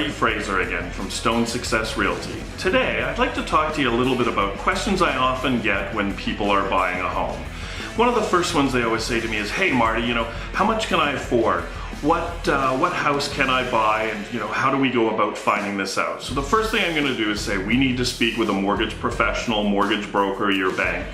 Marty Fraser again from Stone Success Realty. Today, I'd like to talk to you a little bit about questions I often get when people are buying a home. One of the first ones they always say to me is, hey Marty, how much can I afford? What house can I buy, and how do we go about finding this out? So the first thing I'm going to do is say we need to speak with a mortgage professional, mortgage broker, your bank,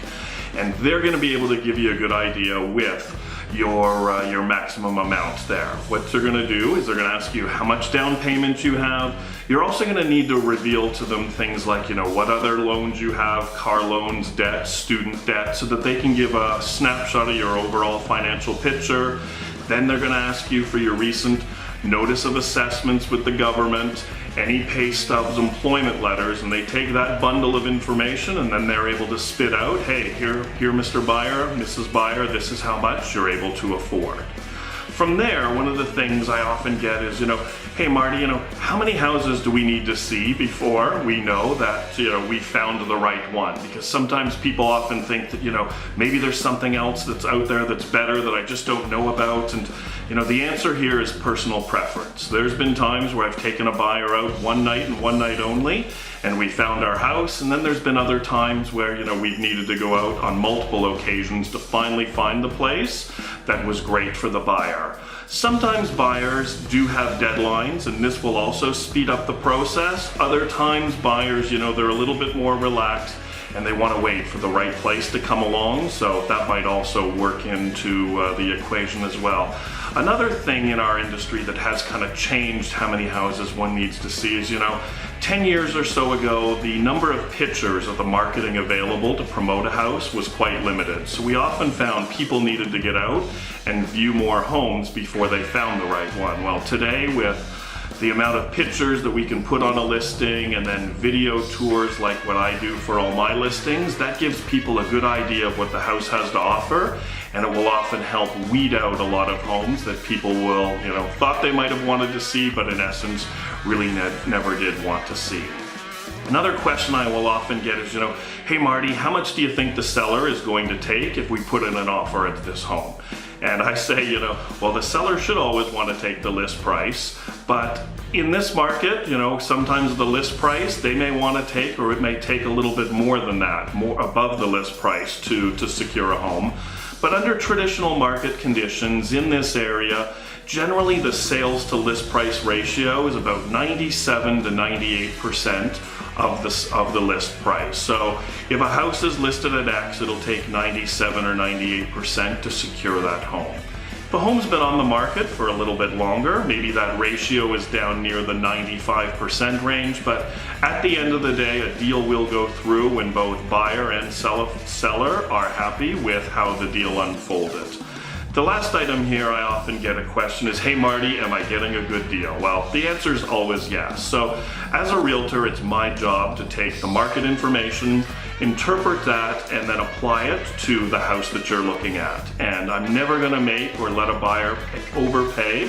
and they're going to be able to give you a good idea with your maximum amount there. What they're going to do is they're going to ask you how much down payment you have. You're also going to need to reveal to them things like, what other loans you have, car loans, debt, student debt, so that they can give a snapshot of your overall financial picture. Then they're going to ask you for your recent notice of assessments with the government, any pay stubs, employment letters, and they take that bundle of information and then they're able to spit out, hey, here Mr. Buyer, Mrs. Buyer, this is how much you're able to afford. From there, one of the things I often get is, hey Marty, how many houses do we need to see before we know that, we found the right one? Because sometimes people often think that, maybe there's something else that's out there that's better that I just don't know about. And, the answer here is personal preference. There's been times where I've taken a buyer out one night and one night only, and we found our house. And then there's been other times where, we've needed to go out on multiple occasions to finally find the place that was great for the buyer. Sometimes buyers do have deadlines, and this will also speed up the process. Other times buyers, they're a little bit more relaxed and they want to wait for the right place to come along, so that might also work into the equation as well. Another thing in our industry that has kind of changed how many houses one needs to see is, 10 years or so ago, the number of pictures of the marketing available to promote a house was quite limited. So we often found people needed to get out and view more homes before they found the right one. Well, today, with the amount of pictures that we can put on a listing and then video tours like what I do for all my listings, that gives people a good idea of what the house has to offer, and it will often help weed out a lot of homes that people will, thought they might have wanted to see, but in essence really never did want to see. Another question I will often get is, hey Marty, how much do you think the seller is going to take if we put in an offer at this home? And I say, well, the seller should always want to take the list price, but in this market, sometimes the list price they may want to take, or it may take a little bit more than that, more above the list price to secure a home. But under traditional market conditions in this area, generally the sales to list price ratio is about 97 to 98% of the list price. So if a house is listed at X, it'll take 97 or 98% to secure that home. If a home's been on the market for a little bit longer, maybe that ratio is down near the 95% range, but at the end of the day, a deal will go through when both buyer and seller are happy with how the deal unfolded. The last item here I often get a question is, hey Marty, am I getting a good deal? Well, the answer is always yes. So as a realtor, it's my job to take the market information, interpret that, and then apply it to the house that you're looking at. And I'm never gonna make or let a buyer overpay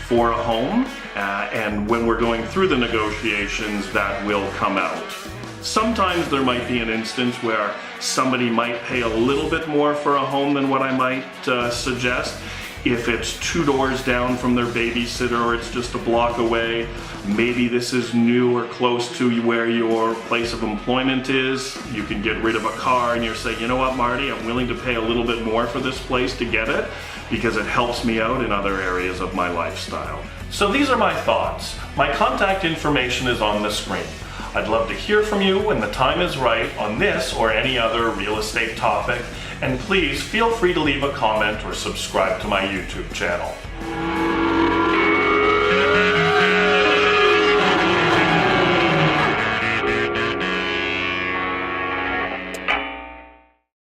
for a home, and when we're going through the negotiations, that will come out. Sometimes there might be an instance where somebody might pay a little bit more for a home than what I might suggest. If it's 2 doors down from their babysitter, or it's just a block away, maybe this is new or close to where your place of employment is, you can get rid of a car and you're saying, you know what Marty, I'm willing to pay a little bit more for this place to get it because it helps me out in other areas of my lifestyle. So these are my thoughts. My contact information is on the screen. I'd love to hear from you when the time is right on this or any other real estate topic, and please feel free to leave a comment or subscribe to my YouTube channel.